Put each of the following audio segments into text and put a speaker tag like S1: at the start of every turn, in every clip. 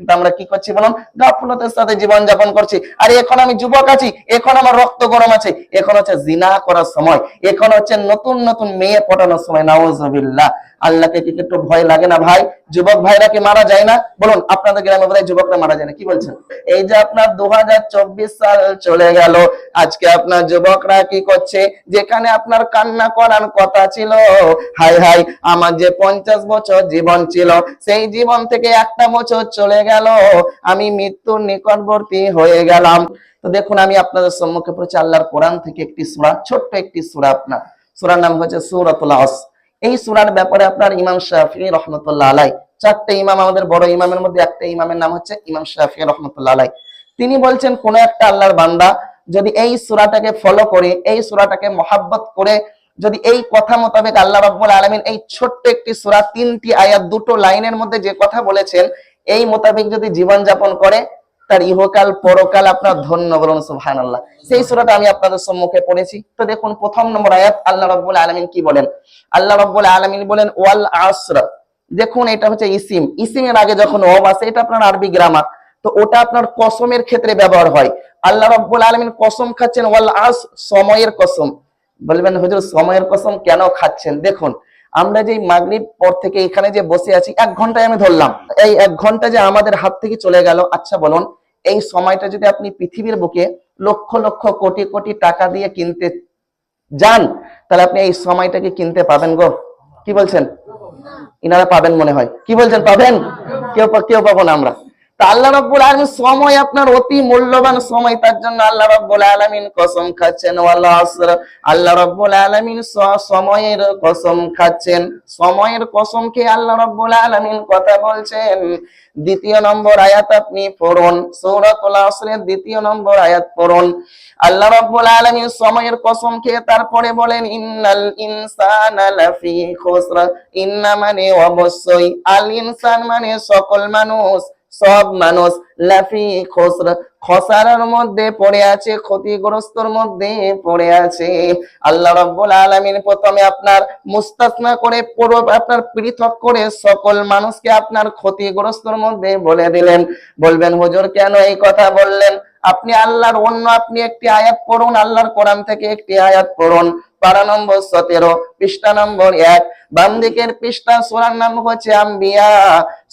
S1: কিন্তু আমরা কি করছি বলুন, গাফলতের সাথে জীবন যাপন করছি। আর এখন আমি যুবক আছি, এখন আমার রক্ত গরম আছে, এখন হচ্ছে জিনা করার সময়, এখন হচ্ছে নতুন নতুন মেয়ে পটানোর সময়। নাউজুবিল্লাহ। আল্লাহকে কি একটু ভয় লাগে না ভাই? যুবক ভাইরা কি মারা যায় না? বলুন, আপনাদের গ্রামে বোধহয় যুবকরা মারা যায় না, কি বলছেন? এই যে আপনার 2024 সাল চলে গেল, আজকে আপনার যুবকরা কি করছে? যেখানে আপনার কান্না করার কথা ছিল, হাই হাই আমার যে 50 বছর জীবন ছিল, সেই জীবন থেকে একটা বছর চলে গেল, আমি মৃত্যুর নিকটবর্তী হয়ে গেলাম। তো দেখুন, আমি আপনাদের সম্মুখে পড়েছি আল্লাহর কোরআন থেকে একটি সূরা, ছোট্ট একটি সূরা। আপনার সূরার নাম হচ্ছে সূরাতুল আসর। এই সূরার ব্যাপারে আপনার ইমাম শাফিঈ রাহমাতুল্লাহ আলাইহি, চারটে ইমাম, আমাদের বড় ইমামের মধ্যে একটা ইমামের নাম হচ্ছে ইমাম শাফিঈ রাহমাতুল্লাহ আলাইহি, তিনি বলছেন কোন একটা আল্লাহর বান্দা যদি এই সূরাটাকে ফলো করে, এই সূরাটাকে মহব্বত করে, যদি এই কথা মোতাবেক আল্লাহ রাব্বুল আলামিন এই ছোট্ট একটি সূরা, 3টি আয়াত, 2টো লাইনের মধ্যে যে কথা বলেছেন, এই মোতাবেক যদি জীবন যাপন করে, তার ইহকাল পরকাল আপনার ধন্য। বলুন সুবহানাল্লাহ। সেই সূরাটা আমি আপনাদের সম্মুখে পড়েছি। তো দেখুন, প্রথম নম্বর আয়াত আল্লাহ রাব্বুল আলামিন কি বলেন? আল্লাহ রাব্বুল আলামিন বলেন ওয়াল আসর। দেখুন, এটা হচ্ছে ইসিম, ইসিমের আগে যখন ওয়াও আসে, এটা আপনার আরবি গ্রামার, তো ওটা আপনার কসমের ক্ষেত্রে ব্যবহার হয়। আল্লাহ রাব্বুল আলামিন কসম খাচ্ছেন, ওয়াল আস, সময়ের কসম। বলবেন হুজুর সময়ের কসম কেন খাচ্ছেন? দেখুন, আমরা যে মাগরিব পর থেকে এখানে যে বসে আছি, 1 ঘন্টায় আমি ধরলাম, এই 1 ঘন্টা যে আমাদের হাত থেকে চলে গেল, আচ্ছা বলুন, এই সময়টা যদি আপনি পৃথিবীর বুকে লক্ষ লক্ষ কোটি কোটি টাকা দিয়ে কিনতে যান, তাহলে আপনি এই সময়টাকে কিনতে পাবেন গো? কি বলছেন? ইনারা পাবেন মনে হয়। কি বলছেন, পাবেন? কেউ পাবো না আমরা। তা আল্লাহ রাব্বুল আলামিন সময় আপনার অতি মূল্যবান সময়, তার জন্য আল্লাহ রাব্বুল আলামিন কসম খাচ্ছেন ওয়াল আসর। আল্লাহ রাব্বুল আলামিন সময়ের কসম খাচ্ছেন, সময়ের কসম খেয়ে আল্লাহ রাব্বুল আলামিন কথা বলছেন। দ্বিতীয় নম্বর আয়াত আপনি পড়ুন, সূরাতুল আসরের 2য় নম্বর আয়াত পড়ুন। আল্লাহ রাব্বুল আলামিন সময়ের কসম খেয়ে তারপরে বলেন ইন্নাল ইনসানা লাফি খুসর। ইন্না মানে অবশ্যই, আল ইনসান মানে সকল মানুষ, সব মানুষ, লাফি খুসর খসারার মধ্যে পড়ে আছে, ক্ষতিগ্রস্তর মধ্যে পড়ে আছে। আল্লাহ রাব্বুল আলামিন প্রথমে আপনার মুস্তাসনা করে, পুরো আপনার পৃথক করে সকল মানুষকে আপনার ক্ষতিগ্রস্তর মধ্যে বলে দিলেন। বলবেন হুজুর কেন এই কথা বললেন? আপনি আল্লাহর অন্য আপনি একটি আয়াত পড়ুন, আল্লাহর কোরআন থেকে একটি আয়াত পড়ুন, পারা নম্বর 17, পৃষ্ঠা নম্বর 1, বাম দিকের পৃষ্ঠা, সূরার নাম হচ্ছে আম্বিয়া,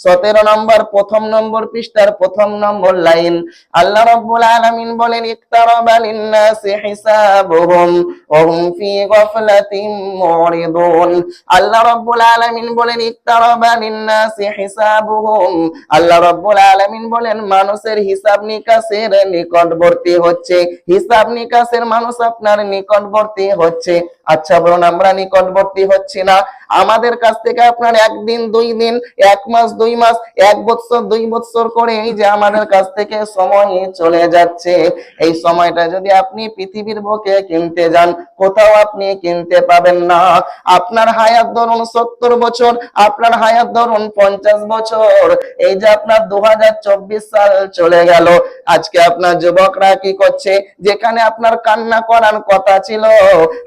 S1: 17 নম্বর, প্রথম নম্বর পৃষ্ঠার প্রথম নম্বর লাইন। আল্লাহ রাব্বুল আলামিন বলেন ইকতারাবা লিন-নাসি হিসাবুহুম ওয়া হুম ফি গাফলাতিন মুরিদুন। আল্লাহ রাব্বুল আলামিন বলেন ইকতারাবা লিন-নাসি হিসাবুহুম। আল্লাহ রাব্বুল আলামিন বলেন মানুষের হিসাব নিকাশের নিকটবর্তী হচ্ছে, হিসাব নিকাশের মানুষ আপনার নিকটবর্তী হচ্ছে। আচ্ছা বলুন, আমরা নিকটবর্তী হচ্ছি না? আমাদের কাছ থেকে আপনার 1 দিন 2 দিন, 1 মাস 2 মাস, 1 বছর 2 বছর করে এই যে আমাদের কাছ থেকে সময় চলে যাচ্ছে, এই সময়টা যদি আপনি পৃথিবীর বুকে কিনতে যান, কোথাও আপনি কিনতে পাবেন না। আপনার হায়াত ধরুন 70 বছর, আপনার হায়াত ধরুন 50 বছর, এই যে আপনার 2024 সাল চলে গেল, আজকে আপনার যুবকরা কি করছে? যেখানে আপনার কান্না করার কথা ছিল,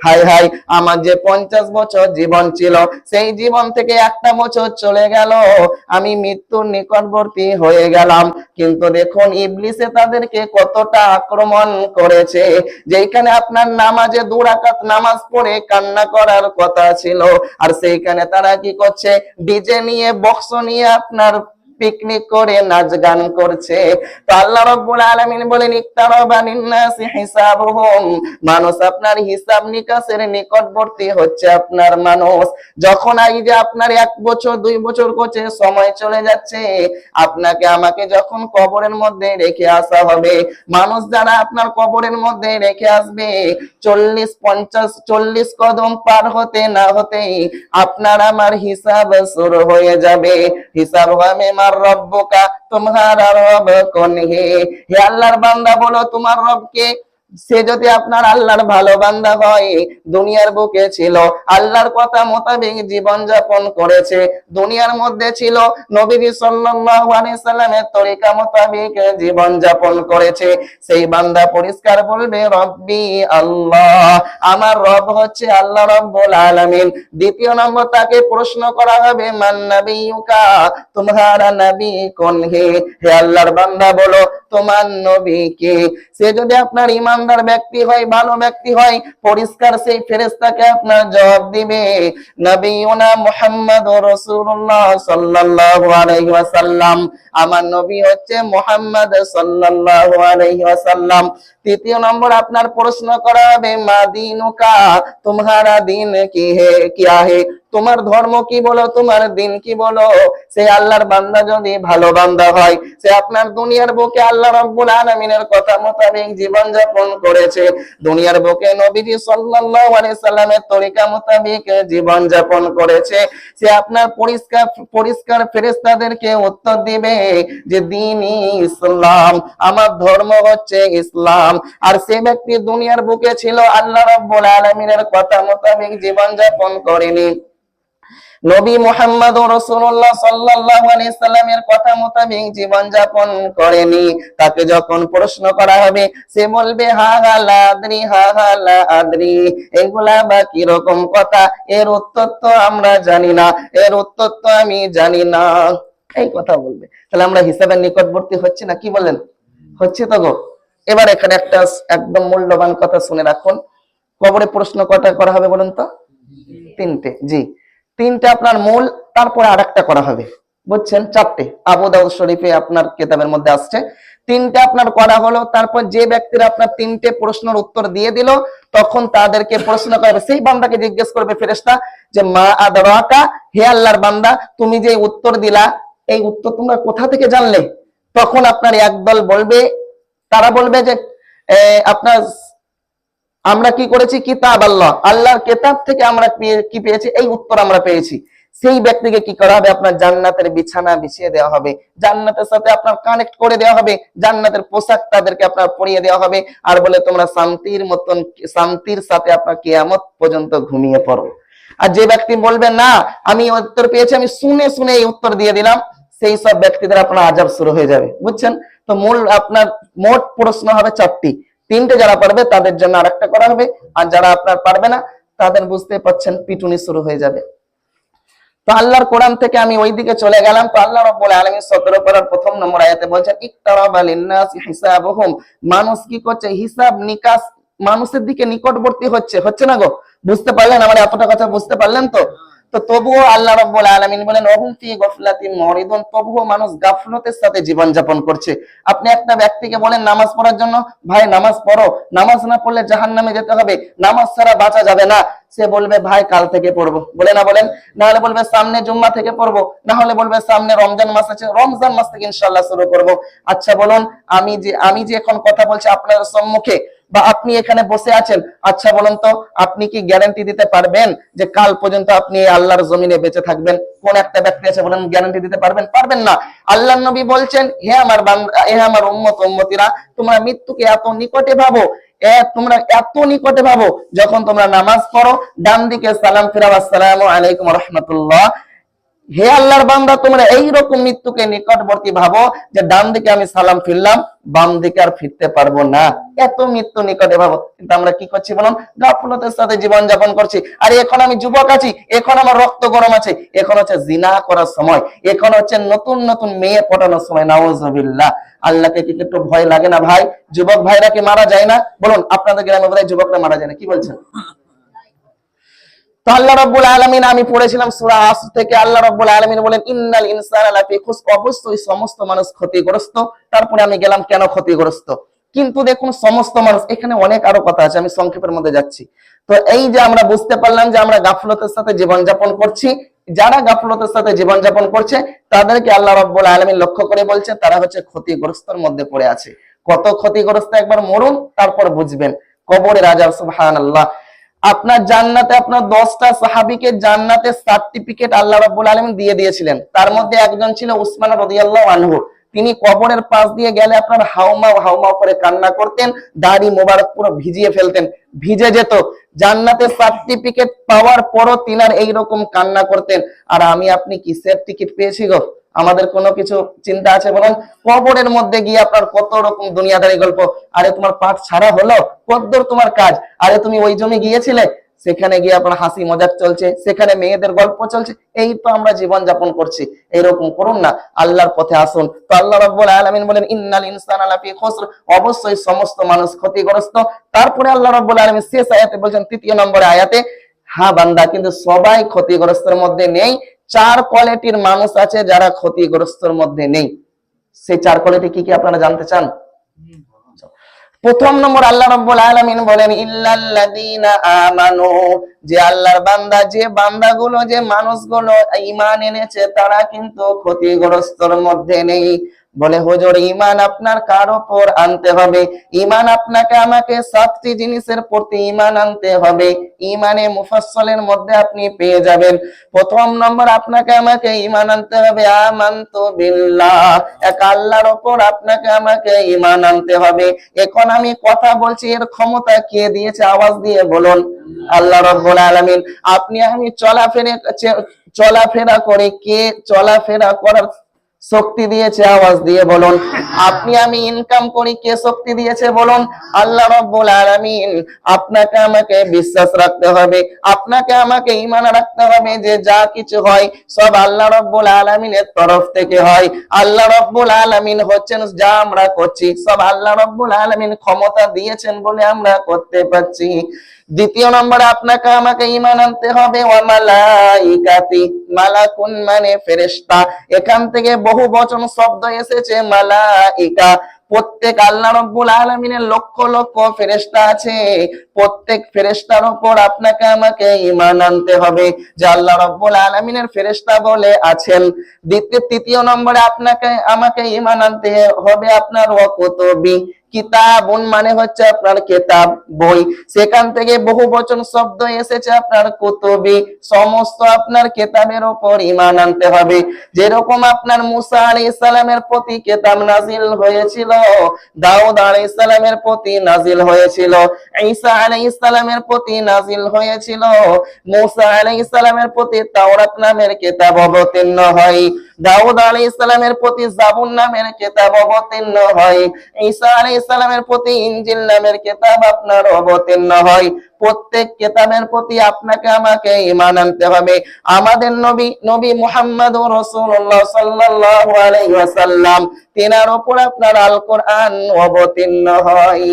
S1: হাই হাই আমার যে 50 বছর জীবন ছিল, সেই জীবন থেকে একটা বছর চলে গেল, আমি মৃত্যুর নিকটবর্তী হয়ে গেলাম। কিন্তু দেখুন ইবলিসে তাদেরকে কতটা আক্রমণ করেছে। যেখানে আপনার নামাজে 2 রাকাত নামাজ পড়ে কান্না করার কথা ছিল, আর সেইখানে তারা কি করছে? ডিজে নিয়ে, বক্স নিয়ে আপনার পিকনিক করে নাচ গান করছে। তো আল্লাহ রাব্বুল আলামিন বলেন ইকতারাবা লিন-নাসি হিসাবুহুম, মানুষ আপনার হিসাব নিকাশের নিকটবর্তী হচ্ছে। আপনার মানুষ যখন এই যে আপনার 1 বছর 2 বছর করছে, সময় চলে যাচ্ছে, আপনাকে আমাকে যখন কবরের মধ্যে রেখে আসা হবে, মানুষ যারা আপনার কবরের মধ্যে রেখে আসবে, 40 কদম পার হতে না হতেই আপনার আমার হিসাব শুরু হয়ে যাবে। হিসাব হবে মার রব্বুকা, তোমার রব কোন হে? হে আল্লাহর বান্দা বলো তোমার রব কে? সে যদি আপনার আল্লাহর ভালো বান্দা হয়, দুনিয়ার বুকে ছিল, আল্লাহর কথা মোতাবেক জীবন যাপন করেছে, দুনিয়ার মধ্যে ছিল, নবীজি সাল্লাল্লাহু আলাইহি সাল্লামের তরিকা মোতাবেক জীবন যাপন করেছে, সেই বান্দা পরিষ্কার বলবে রব্বি আল্লাহ, আমার রব হচ্ছে আল্লাহ রাব্বুল আলামিন। দ্বিতীয় নম্বর তাকে প্রশ্ন করা হবে মান নবিয়ুকা, তোমারা নবী কোন হে? হে আল্লাহর বান্দা বলো তোমার নবী কে? সে যদি আপনার ইমানদার ব্যক্তি হয়, ভালো ব্যক্তি হয়, পরিষ্কার সেই ফেরেশতাকে আপনার জবাব দিবে নবিয়ুনা মুহাম্মাদুর রাসূলুল্লাহ সাল্লাল্লাহু আলাইহি ওয়াসাল্লাম, আমার নবী হচ্ছে মুহাম্মদ সাল্লাল্লাহু আলাইহি ওয়াসাল্লাম। তৃতীয় নম্বর আপনার প্রশ্ন করা হবে মা দীনুকা, তোমারা দিন কি হে, কিয়া হে, তোমার ধর্ম কি বলো, তোমার দিন কি বলো? সে আল্লাহর বান্দা যদি ভালো বান্দা হয়, সে আপনার দুনিয়ার বুকে আল্লাহ রাব্বুল আলামিনের কথা মোতাবেক জীবন যাপন করেছে, দুনিয়ার বুকে নবীজি সাল্লাল্লাহু আলাইহি সাল্লামের তরিকা মোতাবেক জীবন যাপন করেছে, সে আপনার পরিষ্কার পরিষ্কার ফেরেশতাদেরকে উত্তর দিবে যে দ্বীনি ইসলাম, আমার ধর্ম হচ্ছে ইসলাম। আর সে ব্যক্তি দুনিয়ার বুকে ছিল, আল্লাহ রাব্বুল আলামিনের কথা মোতাবেক জীবন যাপন করেনি, নবী মুহাম্মদুর রাসূলুল্লাহ সাল্লাল্লাহু আলাইহি সাল্লামের কথা মোতাবেক জীবন যাপন করেনি, তাকে যখন প্রশ্ন করা হবে সে বলবে হা হা লা আদরি, হা হা লা আদরি, এগুলা বা কি রকম কথা, এর উত্তর তো আমরা জানি না, এর উত্তর তো আমি জানি না, এই কথা বলবে। তাহলে আমরা হিসাবের নিকটবর্তী হচ্ছে না, কি বলেন? হচ্ছে তো গো। এবার এখানে একটা একদম মূল্যবান কথা শুনে রাখুন, কবরে প্রশ্ন কটা করা হবে বলুন তো? তিনটে। জি, তিনটা আপনার মূল, তারপরে আরেকটা করা হবে, বুঝছেন? চারটে আবু দাউদ শরীফে আপনার কিতাবের মধ্যে আসছে, তিনটা আপনার করা হলো। তারপর যে ব্যক্তিরা আপনার তিনটে প্রশ্নের উত্তর দিয়ে দিল, তখন তাদেরকে প্রশ্ন করবে, সেই বান্দাকে জিজ্ঞেস করবে ফেরেশতা যে মা আদরাকা, হে আল্লাহর বান্দা তুমি যে উত্তর দিলা, এই উত্তর তোমরা কোথা থেকে জানলে? তখন আপনার একদল বলবে, তারা বলবে যে আপনার আমরা কি করেছি, কিতাব আল্লাহ, আল্লাহর কিতাব থেকে আমরা কি পেয়েছি, এই উত্তর আমরা পেয়েছি। সেই ব্যক্তিকে কি করা হবে, আপনার জান্নাতের বিছানা বিছিয়ে দেওয়া হবে, জান্নাতের সাথে আপনার কানেক্ট করে দেওয়া হবে, জান্নাতের পোশাক তাদেরকে আপনার পরিয়ে দেওয়া হবে, আর বলে তোমরা শান্তির মতন, শান্তির সাথে আপনার কিয়ামত পর্যন্ত ঘুমিয়ে পড়ো। আর যে ব্যক্তি বলবে না আমি উত্তর পেয়েছি, আমি শুনে শুনে এই উত্তর দিয়ে দিলাম, সেই সব ব্যক্তিদের আপনার আযাব শুরু হয়ে যাবে, বুঝছেন? তো মূল আপনার মোট প্রশ্ন হবে চারটি, তিনটে যারা পারবে তাদের জন্য আরেকটা করা হবে, আর যারা আপনার পারবে না তাদের বুঝতে পারছেন পিটুনি শুরু হয়ে যাবে। তো আল্লাহর কোরআন থেকে আমি ওইদিকে চলে গেলাম। তো আল্লাহ রাব্বুল আলামিন 17 পারার প্রথম নম্বর আয়াতে বলছেন ইকতারাবা লিন-নাসি হিসাবুহুম, মানুষ কি করছে, হিসাব নিকাশ মানুষের দিকে নিকটবর্তী হচ্ছে, হচ্ছে না গো? বুঝতে পারলেন আমার এতটা কথা? বুঝতে পারলেন তো? তো তবুও আল্লাহ রাব্বুল আলামিন বলেন ওহুম ফি গাফলাতিন মুরিদুন, তবুও মানুষ গাফলতের সাথে জীবন যাপন করছে। আপনি একটা ব্যক্তিকে বলেন নামাজ পড়ার জন্য, ভাই নামাজ পড়ো, নামাজ না পড়লে জাহান্নামে যেতে হবে, নামাজ ছাড়া বাঁচা যাবে না, সে বলবে ভাই কাল থেকে পড়বো, বলে না বলেন? না হলে বলবে সামনে জুম্মা থেকে পড়বো, না হলে বলবে সামনে রমজান মাস আছে, রমজান মাস থেকে ইনশাআল্লাহ শুরু করবো। আচ্ছা বলুন, আমি যে এখন কথা বলছি আপনার সম্মুখে, বা আপনি এখানে বসে আছেন, আচ্ছা বলুন তো আপনি কি গ্যারান্টি দিতে পারবেন যে কাল পর্যন্ত আপনি আল্লাহর জমিনে বেঁচে থাকবেন? কোন একটা ব্যক্তি আছে বলেন গ্যারান্টি দিতে পারবেন? পারবেন না। আল্লাহর নবী বলছেন হে আমার বান্দা, হে আমার উম্মত উম্মতিরা, তোমরা মৃত্যুকে এত নিকটে ভাবো, তোমরা এত নিকটে ভাবো, যখন তোমরা নামাজ পড়ো ডান দিকে সালাম ফিরাও আসসালামু আলাইকুম ওয়া রাহমাতুল্লাহ, হে আল্লাহর বান্দা তোমরা এইরকম মৃত্যুকে নিকটবর্তী ভাবো যে ডান দিকে আমি সালাম ফিরলাম, বাম দিকে আর ফিরতে পারবো না, এত মৃত্যু নিকটে ভাবো। কিন্তু আমরা কি করছি বলুন? গাফলতের সাথে জীবন যাপন করছি। আর এখন আমি যুবক আছি, এখন আমার রক্ত গরম আছে, এখন হচ্ছে জিনা করার সময়, এখন হচ্ছে নতুন নতুন মেয়ে পটানোর সময়, নাউজুবিল্লাহ। আল্লাহকে কি একটু ভয় লাগে না ভাই? যুবক ভাইরা কি মারা যায় না? বলুন আপনাদের গ্রামে বোধহয় যুবকরা মারা যায় না, কি বলছেন? তো আল্লাহ রাব্বুল আলামিন, আমি পড়েছিলাম সূরা আসর থেকে, আল্লাহ রাব্বুল আলামিন বলেন ইন্নাল ইনসানা লাফি খুস, অবশ্যই সমস্ত মানুষ ক্ষতিগ্রস্ত। তারপরে আমি গেলাম কেন ক্ষতিগ্রস্ত, কিন্তু দেখুন সমস্ত মানুষ, এখানে অনেক আরো কথা আছে, আমি সংক্ষেপের মধ্যে যাচ্ছি। তো এই যে আমরা বুঝতে পারলাম যে আমরা গাফলতের সাথে জীবন যাপন করছি, যারা গাফলতের সাথে জীবন যাপন করছে তাদেরকে আল্লাহ রাব্বুল আলামিন লক্ষ্য করে বলছে তারা হচ্ছে ক্ষতিগ্রস্তর মধ্যে পড়ে আছে। কত ক্ষতিগ্রস্ত একবার মরুন, তারপর বুঝবেন। কবরের আযাব, সুবহানাল্লাহ। আপনার জান্নাতে আপনার 10টা সাহাবীকে জান্নাতের সার্টিফিকেট আল্লাহ রাব্বুল আলামিন দিয়ে দিয়েছিলেন, তার মধ্যে একজন ছিল উসমান রাদিয়াল্লাহু আনহু। তিনি কবরের পাশ দিয়ে গেলে আপনার হাউমাউ হাউমাউ করে কান্না করতেন, দাড়ি মোবারক পুরো ভিজিয়ে ফেলতেন, ভিজে যেত। জান্নাতের সার্টিফিকেট পাওয়ার পরও তিনার এইরকম কান্না করতেন। আর আমি আপনি কিসের টিকিট পেয়েছি গো? আমাদের কোনো কিছু চিন্তা আছে বলেন? কবরের মধ্যে গিয়ে আপনার কত রকম দুনিয়াদারি গল্প। আরে তোমার পাঠ ছাড়া হলো, কতদূর তোমার কাজ? আরে তুমি ওই জমি গিয়েছিলে, সেখানে গিয়ে আপনার হাসি মজাক চলছে, সেখানে মেয়েদের গল্প চলছে, এই তো আমরা জীবন যাপন করছি। এরকম করুন না, আল্লাহর পথে আসুন। তো আল্লাহ রাব্বুল আলামিন বলেন ইন্নাল ইনসানা লাফি খুসর, অবশ্যই সমস্ত মানুষ ক্ষতিগ্রস্ত। তারপরে আল্লাহ রাব্বুল আলামিন শেষ আয়াতে বলছেন, ৩য় নম্বরে আয়াতে, হ্যাঁ বান্দা, কিন্তু সবাই ক্ষতিগ্রস্তের মধ্যে নেই। 4 কোয়ালিটির মানুষ আছে যারা ক্ষতিগ্রস্তের মধ্যে নেই। সেই 4 কোয়ালিটি কি কি আপনারা জানতে চান? প্রথম নম্বর আল্লাহ রাব্বুল আলামিন বলেন ইল্লাল্লাযীনা আমানু, যে আল্লাহর বান্দা, যে বান্দাগুলো, যে মানুষগুলো ঈমান এনেছে তারা কিন্তু ক্ষতিগ্রস্তর মধ্যে নেই। বলে হুজুর, ঈমান আপনার কার উপর আনতে হবে? ঈমান আপনাকে আমাকে 7টি জিনিসের প্রতি ঈমান আনতে হবে। ঈমানে মুফাসসালের মধ্যে আপনি পেয়ে যাবেন। প্রথম নম্বর আপনাকে আমাকে ঈমান আনতে হবে আমানতু বিল্লাহ, এক আল্লাহর উপর আপনাকে আমাকে ঈমান আনতে হবে। এখন আমি কথা বলছি, এর ক্ষমতা কে দিয়েছে? আওয়াজ দিয়ে বলুন, আল্লাহ রাব্বুল আলামিন। আপনি আমি চলাফেরা করে, কে চলাফেরা করার শক্তি দিয়েছে? আওয়াজ দিয়ে বলুন। আপনি আমি ইনকাম করি, কে শক্তি দিয়েছে বলুন? আল্লাহ রাব্বুল আলামিন। আপনাকে আমাকে বিশ্বাস রাখতে হবে, আপনাকে আমাকে ঈমান রাখতে হবে যে যা কিছু হয় সব আল্লাহ রাব্বুল আলামিনের তরফ থেকে হয়। আল্লাহ রাব্বুল আলামিন হচ্ছেন, যা আমরা করছি সব আল্লাহ রাব্বুল আলামিন ক্ষমতা দিয়েছেন বলে আমরা করতে পারছি। দ্বিতীয় নম্বরে আপনাকে আমাকে ঈমান আনতে হবে ওয়া মালাইকাতি, মালাকুন মানে ফেরেশতা। এখান থেকে বহু বচন শব্দ এসেছে মালাইকা। প্রত্যেক আল্লাহ রাব্বুল আলামিনের লক্ষ লক্ষ ফেরেশতা আছে। প্রত্যেক ফেরেশতার উপর আপনাকে আমাকে ঈমান আনতে হবে যে আল্লাহ রাব্বুল আলামিনের ফেরেশতা বলে আছেন। তৃতীয় নম্বরে আপনাকে আমাকে ঈমান আনতে হবে আপনার ওয়া কুতুবি, কিতাবুন মানে হচ্ছে আপনার কিতাব, বই। সেখান থেকে বহু বচন শব্দ এসেছে আপনার কুতুবি, সমস্ত আপনার কিতাবের উপর ঈমান আনতে হবে। যেরকম আপনার মুসা আলাইহিস সালামের প্রতি কিতাব নাজিল হয়েছিল, দাউদ আলাইহিস সালামের প্রতি নাজিল হয়েছিল, ঈসা আলাইহিস সালামের প্রতি নাজিল হয়েছিল, মুসা আলাইহিস সালামের প্রতি তাওরাত নামের কিতাব অবতীর্ণ হয়, দাউদ আলাইহিস সালামের প্রতি জাবুর নামের কিতাব অবতীর্ণ হয়, ঈসা আলাইহিস সালামের প্রতি ইনজিল নামের কিতাব আপনার অবতীর্ণ হয়। প্রত্যেক কিতাবের প্রতি আপনাকে আমাকে ঈমান আনতে হবে। আমাদের নবী মুহাম্মদুর রাসূলুল্লাহ সাল্লাল্লাহু আলাইহি ওয়াসাল্লাম, তিনার উপর আপনার আল কোরআন অবতীর্ণ হয়।